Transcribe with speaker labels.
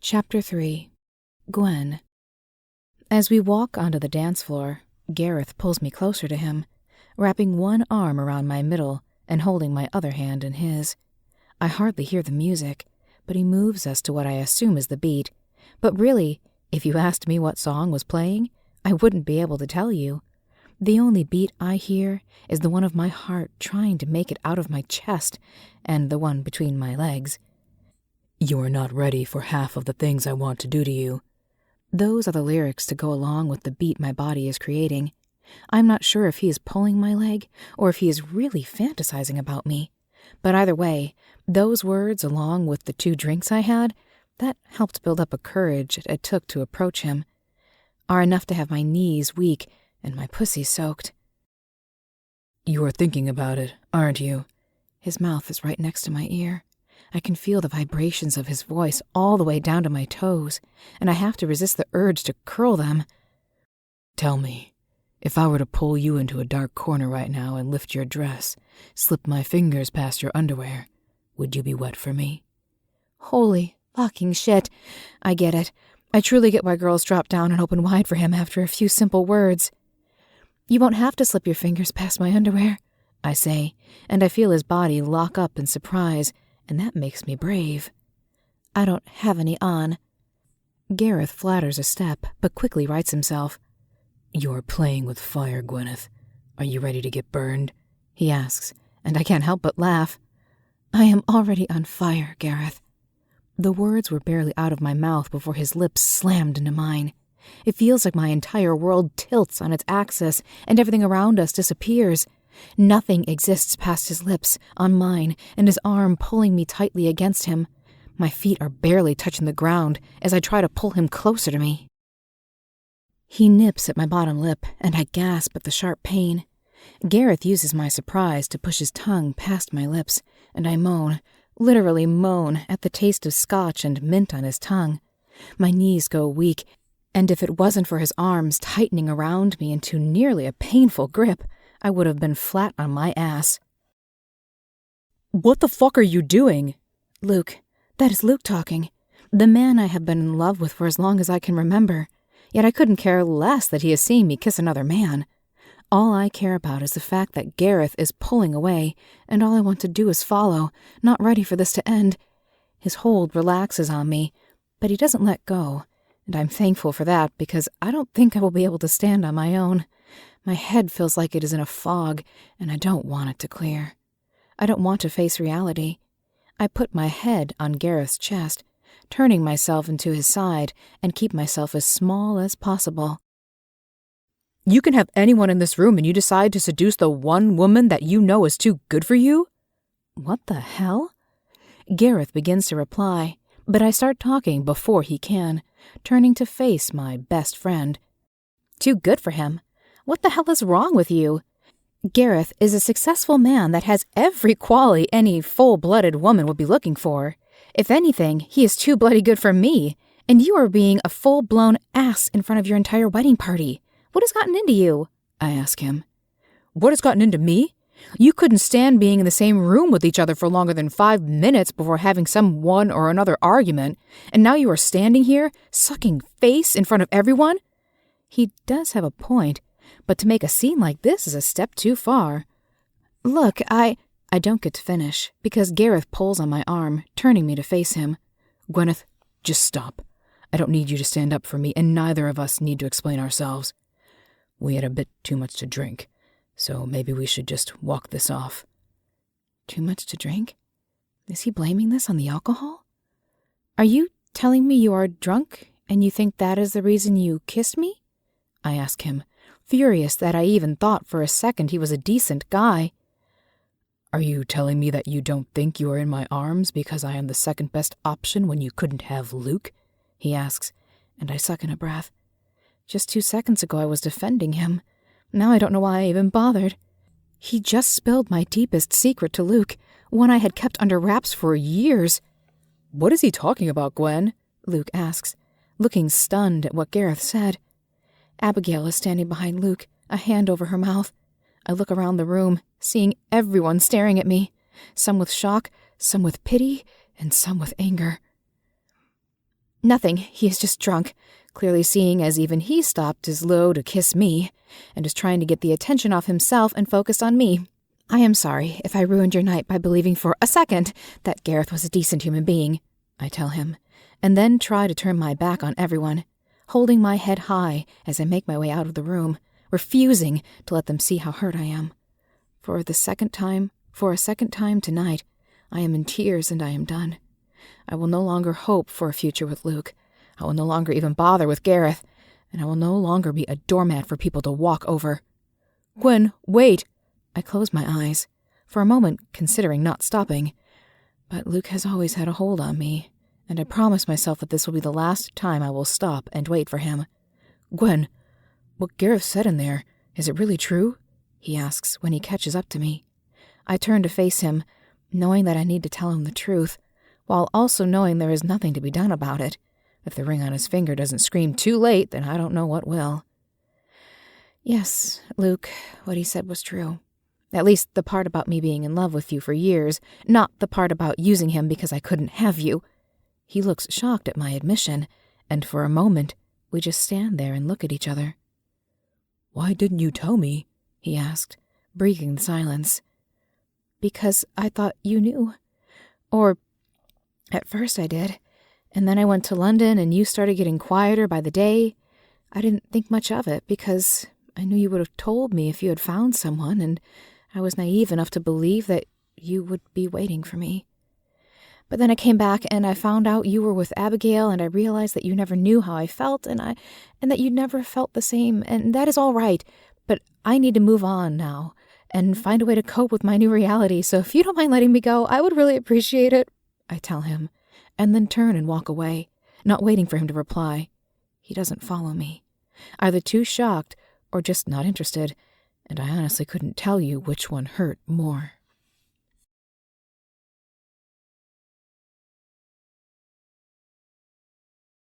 Speaker 1: Chapter 3. Gwyn. As we walk onto the dance floor, Gareth pulls me closer to him, wrapping one arm around my middle and holding my other hand in his. I hardly hear the music, but he moves us to what I assume is the beat. But really, if you asked me what song was playing, I wouldn't be able to tell you. The only beat I hear is the one of my heart trying to make it out of my chest, and the one between my legs. "You're not ready for half of the things I want to do to you." Those are the lyrics to go along with the beat my body is creating. I'm not sure if he is pulling my leg or if he is really fantasizing about me. But either way, those words, along with the 2 drinks I had, that helped build up a courage it took to approach him, are enough to have my knees weak and my pussy soaked. "You are thinking about it, aren't you?" His mouth is right next to my ear. I can feel the vibrations of his voice all the way down to my toes, and I have to resist the urge to curl them. "Tell me, if I were to pull you into a dark corner right now and lift your dress, slip my fingers past your underwear, would you be wet for me?" Holy fucking shit. I get it. I truly get why girls drop down and open wide for him after a few simple words. "You won't have to slip your fingers past my underwear," I say, and I feel his body lock up in surprise, and that makes me brave. "I don't have any on." Gareth flatters a step, but quickly rights himself. "You're playing with fire, Gwyneth. Are you ready to get burned?" he asks, and I can't help but laugh. "I am already on fire, Gareth." The words were barely out of my mouth before his lips slammed into mine. It feels like my entire world tilts on its axis and everything around us disappears. Nothing exists past his lips, on mine, and his arm pulling me tightly against him. My feet are barely touching the ground as I try to pull him closer to me. He nips at my bottom lip, and I gasp at the sharp pain. Gareth uses my surprise to push his tongue past my lips, and I moan, literally moan, at the taste of scotch and mint on his tongue. My knees go weak, and if it wasn't for his arms tightening around me into nearly a painful grip, I would have been flat on my ass. "What the fuck are you doing?" Luke. That is Luke talking. The man I have been in love with for as long as I can remember. Yet I couldn't care less that he is seeing me kiss another man. All I care about is the fact that Gareth is pulling away, and all I want to do is follow, not ready for this to end. His hold relaxes on me, but he doesn't let go, and I'm thankful for that because I don't think I will be able to stand on my own. My head feels like it is in a fog, and I don't want it to clear. I don't want to face reality. I put my head on Gareth's chest, turning myself into his side, and keep myself as small as possible. "You can have anyone in this room and you decide to seduce the one woman that you know is too good for you?" What the hell? Gareth begins to reply, but I start talking before he can, turning to face my best friend. "Too good for him? What the hell is wrong with you? Gareth is a successful man that has every quality any full-blooded woman would be looking for. If anything, he is too bloody good for me, and you are being a full-blown ass in front of your entire wedding party. What has gotten into you?" I ask him. "What has gotten into me? You couldn't stand being in the same room with each other for longer than 5 minutes before having some one or another argument, and now you are standing here, sucking face in front of everyone?" He does have a point, but to make a scene like this is a step too far. "Look, I don't get to finish, because Gareth pulls on my arm, turning me to face him. "Gwyneth, just stop. I don't need you to stand up for me, and neither of us need to explain ourselves. We had a bit too much to drink, so maybe we should just walk this off." Too much to drink? Is he blaming this on the alcohol? "Are you telling me you are drunk, and you think that is the reason you kissed me?" I ask him, furious that I even thought for a second he was a decent guy. "Are you telling me that you don't think you are in my arms because I am the second best option when you couldn't have Luke?" he asks, and I suck in a breath. Just 2 seconds ago I was defending him. Now I don't know why I even bothered. He just spilled my deepest secret to Luke, one I had kept under wraps for years. "What is he talking about, Gwen?" Luke asks, looking stunned at what Gareth said. Abigail is standing behind Luke, a hand over her mouth. I look around the room, seeing everyone staring at me, some with shock, some with pity, and some with anger. Nothing, he is just drunk, clearly seeing as even he stopped his low to kiss me, and is trying to get the attention off himself and focus on me. I am sorry if I ruined your night by believing for a second that Gareth was a decent human being, I tell him, and then try to turn my back on everyone, holding my head high as I make my way out of the room, refusing to let them see how hurt I am. For a second time tonight, I am in tears and I am done. I will no longer hope for a future with Luke. I will no longer even bother with Gareth, and I will no longer be a doormat for people to walk over. Gwyn, wait! I close my eyes, for a moment considering not stopping. But Luke has always had a hold on me, and I promise myself that this will be the last time I will stop and wait for him. Gwyn, what Gareth said in there, is it really true? He asks when he catches up to me. I turn to face him, knowing that I need to tell him the truth, while also knowing there is nothing to be done about it. If the ring on his finger doesn't scream too late, then I don't know what will. Yes, Luke, what he said was true. At least the part about me being in love with you for years, not the part about using him because I couldn't have you. He looks shocked at my admission, and for a moment, we just stand there and look at each other. Why didn't you tell me? He asked, breaking the silence. Because I thought you knew. Or, at first I did, and then I went to London and you started getting quieter by the day. I didn't think much of it because I knew you would have told me if you had found someone, and I was naive enough to believe that you would be waiting for me. But then I came back and I found out you were with Abigail, and I realized that you never knew how I felt and that you never felt the same, and that is all right. But I need to move on now and find a way to cope with my new reality, so if you don't mind letting me go, I would really appreciate it, I tell him, and then turn and walk away, not waiting for him to reply. He doesn't follow me, either too shocked or just not interested, and I honestly couldn't tell you which one hurt more.